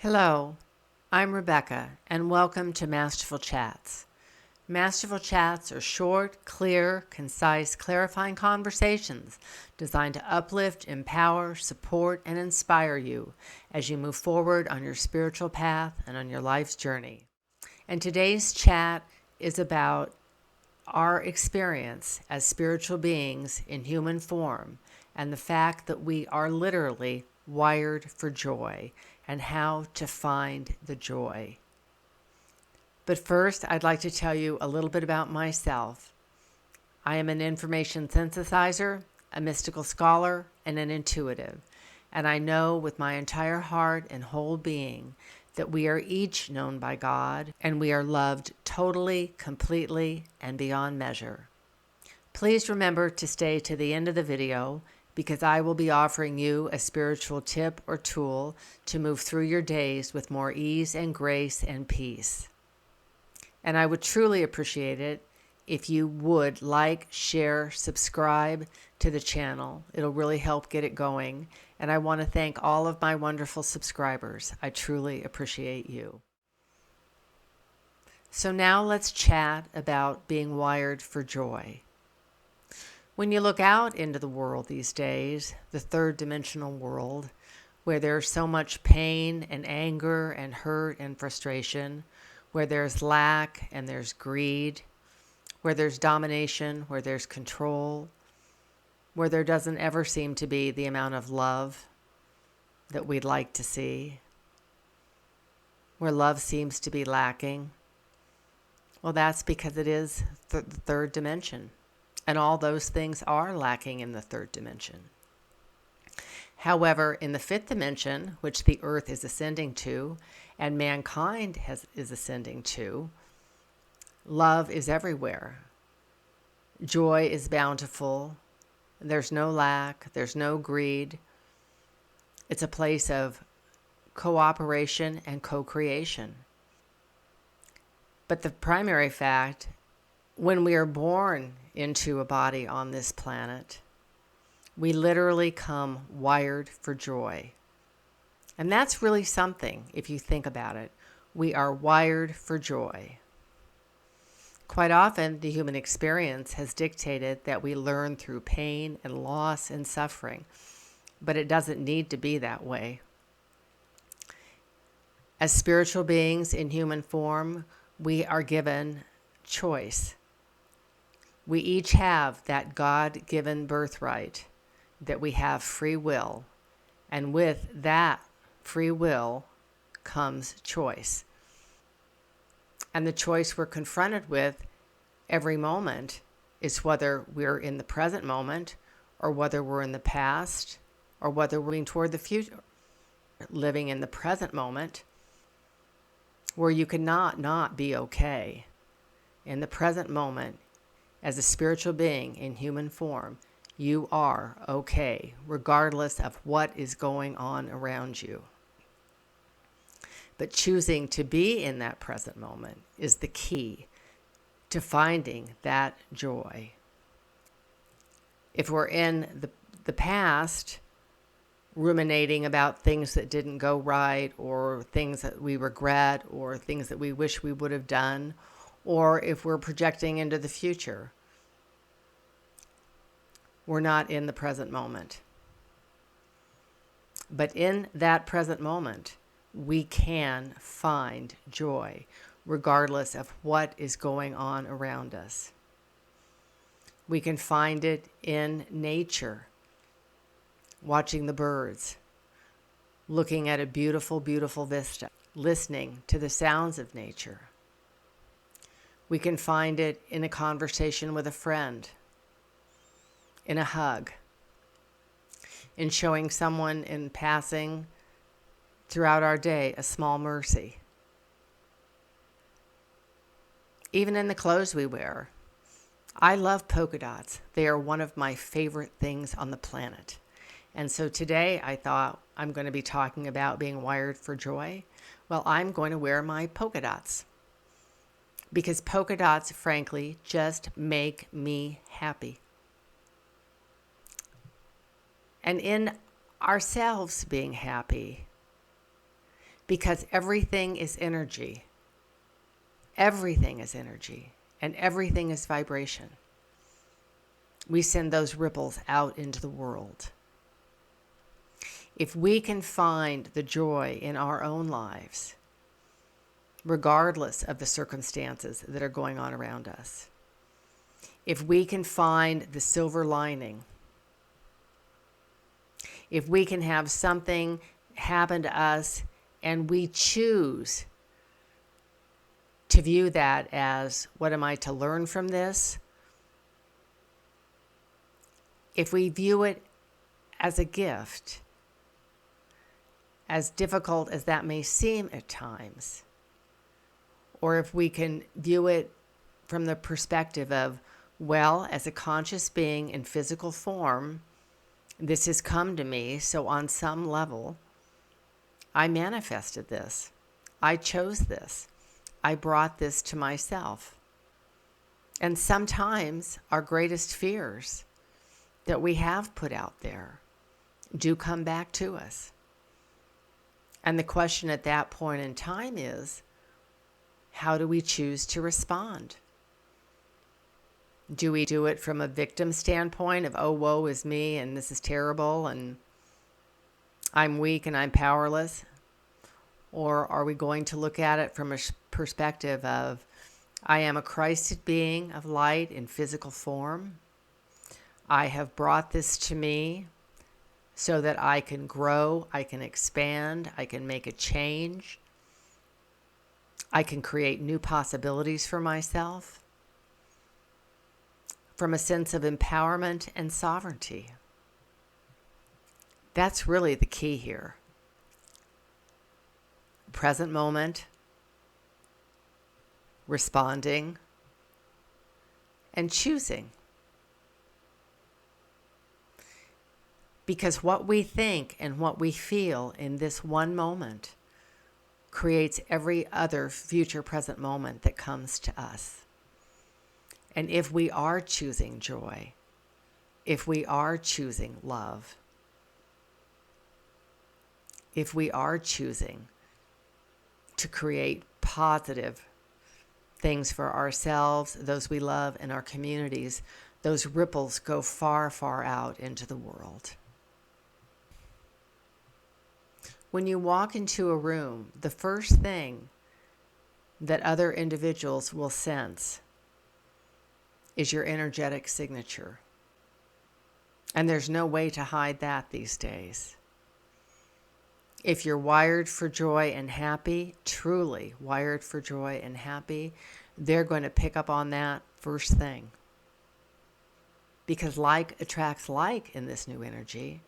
Hello, I'm Rebecca, and welcome to Masterful Chats. Masterful Chats are short, clear, concise, clarifying conversations designed to uplift, empower, support, and inspire you as you move forward on your spiritual path and on your life's journey. And today's chat is about our experience as spiritual beings in human form and the fact that we are literally wired for joy and how to find the joy. But first, I'd like to tell you a little bit about myself. I am an information synthesizer, a mystical scholar, and an intuitive. And I know with my entire heart and whole being that we are each known by God and we are loved totally, completely, and beyond measure. Please remember to stay to the end of the video because I will be offering you a spiritual tip or tool to move through your days with more ease and grace and peace. And I would truly appreciate it if you would like, share, subscribe to the channel. It'll really help get it going. And I want to thank all of my wonderful subscribers. I truly appreciate you. So now let's chat about being wired for joy. When you look out into the world these days, the third dimensional world, where there's so much pain and anger and hurt and frustration, where there's lack and there's greed, where there's domination, where there's control, where there doesn't ever seem to be the amount of love that we'd like to see, where love seems to be lacking, well, that's because it is the third dimension. And all those things are lacking in the third dimension. However, in the fifth dimension, which the earth is ascending to, and mankind is ascending to, love is everywhere. Joy is bountiful. There's no lack. There's no greed. It's a place of cooperation and co-creation. But the primary fact, when we are born into a body on this planet, we literally come wired for joy. And that's really something if you think about it. We are wired for joy. Quite often, the human experience has dictated that we learn through pain and loss and suffering, but it doesn't need to be that way. As spiritual beings in human form, we are given choice. We each have that God-given birthright, that we have free will, and with that free will comes choice. And the choice we're confronted with every moment is whether we're in the present moment or whether we're in the past or whether we're moving toward the future. Living in the present moment where you cannot not be okay. In the present moment, as a spiritual being in human form, you are okay, regardless of what is going on around you. But choosing to be in that present moment is the key to finding that joy. If we're in the past, ruminating about things that didn't go right, or things that we regret, or things that we wish we would have done, or if we're projecting into the future, we're not in the present moment. But in that present moment, we can find joy, regardless of what is going on around us. We can find it in nature, watching the birds, looking at a beautiful, beautiful vista, listening to the sounds of nature. We can find it in a conversation with a friend, in a hug, in showing someone in passing throughout our day a small mercy. Even in the clothes we wear. I love polka dots. They are one of my favorite things on the planet. And so today I thought I'm going to be talking about being wired for joy. Well, I'm going to wear my polka dots. Because polka dots, frankly, just make me happy. And in ourselves being happy, because everything is energy. Everything is energy, and everything is vibration. We send those ripples out into the world. If we can find the joy in our own lives, regardless of the circumstances that are going on around us, if we can find the silver lining, if we can have something happen to us and we choose to view that as, what am I to learn from this? If we view it as a gift, as difficult as that may seem at times, or if we can view it from the perspective of, well, as a conscious being in physical form, this has come to me, so on some level, I manifested this. I chose this. I brought this to myself. And sometimes our greatest fears that we have put out there do come back to us. And the question at that point in time is, how do we choose to respond? Do we do it from a victim standpoint of, oh, woe is me, and this is terrible, and I'm weak and I'm powerless? Or are we going to look at it from a perspective of, I am a Christed being of light in physical form. I have brought this to me so that I can grow, I can expand, I can make a change. I can create new possibilities for myself from a sense of empowerment and sovereignty. That's really the key here. Present moment, responding, and choosing. Because what we think and what we feel in this one moment creates every other future present moment that comes to us. And if we are choosing joy, if we are choosing love, if we are choosing to create positive things for ourselves, those we love, and our communities, those ripples go far, far out into the world. When you walk into a room, the first thing that other individuals will sense is your energetic signature. And there's no way to hide that these days. If you're wired for joy and happy, truly wired for joy and happy, they're going to pick up on that first thing. Because like attracts like in this new energy.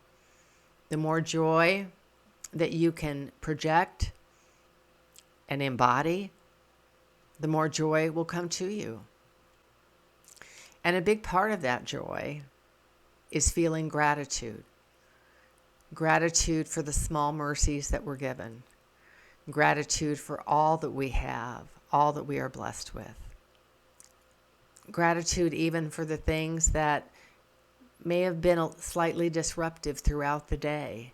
The more joy that you can project and embody, the more joy will come to you. And a big part of that joy is feeling gratitude. Gratitude for the small mercies that we're given. Gratitude for all that we have, all that we are blessed with. Gratitude even for the things that may have been slightly disruptive throughout the day.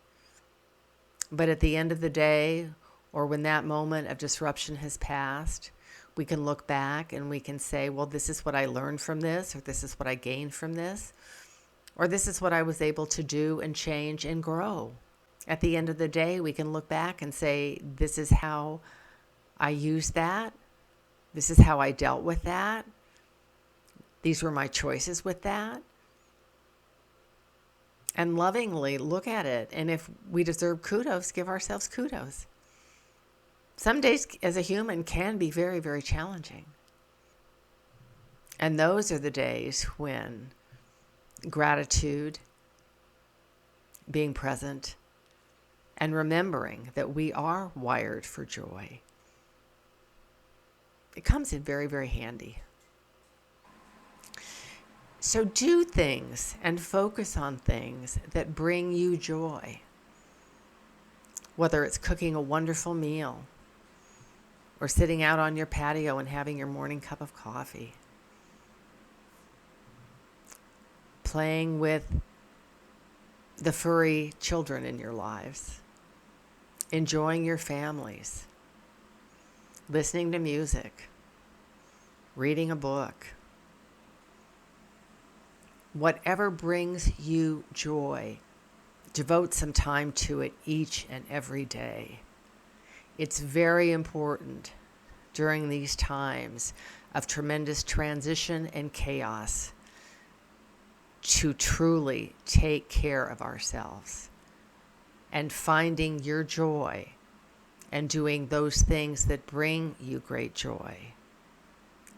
But at the end of the day, or when that moment of disruption has passed, we can look back and we can say, well, this is what I learned from this, or this is what I gained from this, or this is what I was able to do and change and grow. At the end of the day, we can look back and say, this is how I used that. This is how I dealt with that. These were my choices with that. And lovingly look at it. And if we deserve kudos, give ourselves kudos. Some days as a human can be very, very challenging. And those are the days when gratitude, being present, and remembering that we are wired for joy, it comes in very, very handy. So do things and focus on things that bring you joy. Whether it's cooking a wonderful meal, or sitting out on your patio and having your morning cup of coffee. Playing with the furry children in your lives. enjoying your families, listening to music, reading a book. Whatever brings you joy, devote some time to it each and every day. It's very important during these times of tremendous transition and chaos to truly take care of ourselves and finding your joy and doing those things that bring you great joy.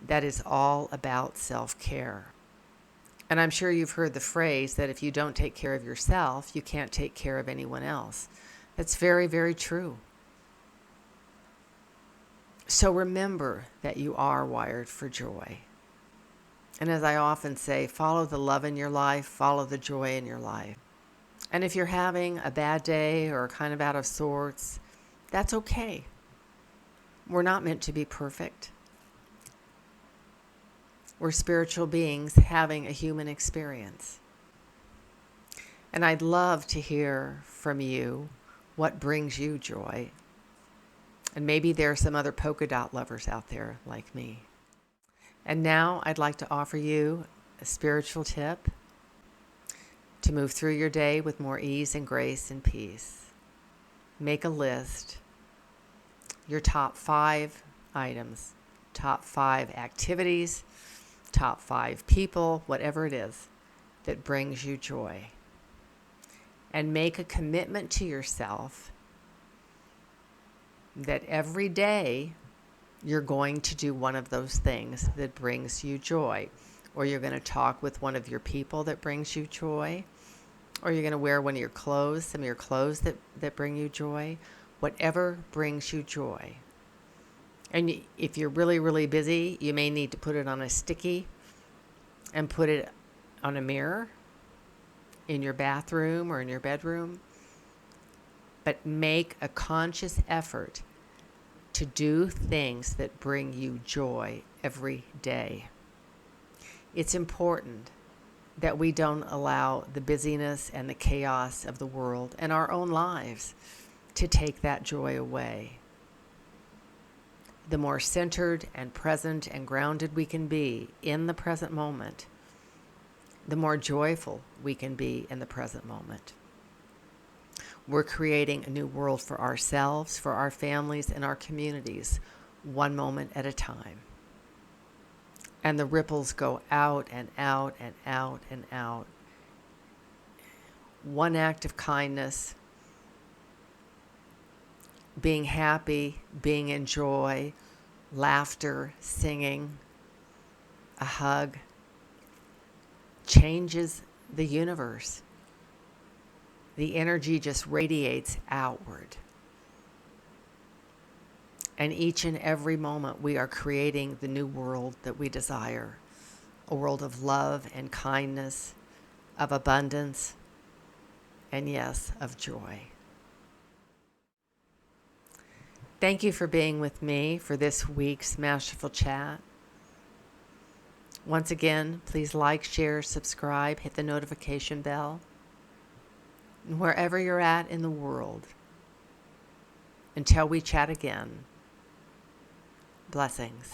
That is all about self-care. And I'm sure you've heard the phrase that if you don't take care of yourself, you can't take care of anyone else. That's very, very true. So remember that you are wired for joy. And as I often say, follow the love in your life, follow the joy in your life. And if you're having a bad day or kind of out of sorts, that's okay. We're not meant to be perfect. We're spiritual beings having a human experience. And I'd love to hear from you what brings you joy. And maybe there are some other polka dot lovers out there like me. And now I'd like to offer you a spiritual tip to move through your day with more ease and grace and peace. Make a list, your top 5 items, top 5 activities, top 5 people, whatever it is that brings you joy. And make a commitment to yourself that every day you're going to do one of those things that brings you joy. Or you're going to talk with one of your people that brings you joy. Or you're going to wear one of your clothes, some of your clothes that bring you joy. Whatever brings you joy. And if you're really, really busy, you may need to put it on a sticky and put it on a mirror in your bathroom or in your bedroom. But make a conscious effort to do things that bring you joy every day. It's important that we don't allow the busyness and the chaos of the world and our own lives to take that joy away. The more centered and present and grounded we can be in the present moment, the more joyful we can be in the present moment. We're creating a new world for ourselves, for our families, and our communities, one moment at a time. And the ripples go out and out and out and out. One act of kindness, being happy, being in joy, laughter, singing, a hug, changes the universe. The energy just radiates outward. And each and every moment we are creating the new world that we desire. A world of love and kindness, of abundance, and yes, of joy. Thank you for being with me for this week's Masterful Chat. Once again, please like, share, subscribe, hit the notification bell. Wherever you're at in the world, until we chat again, blessings.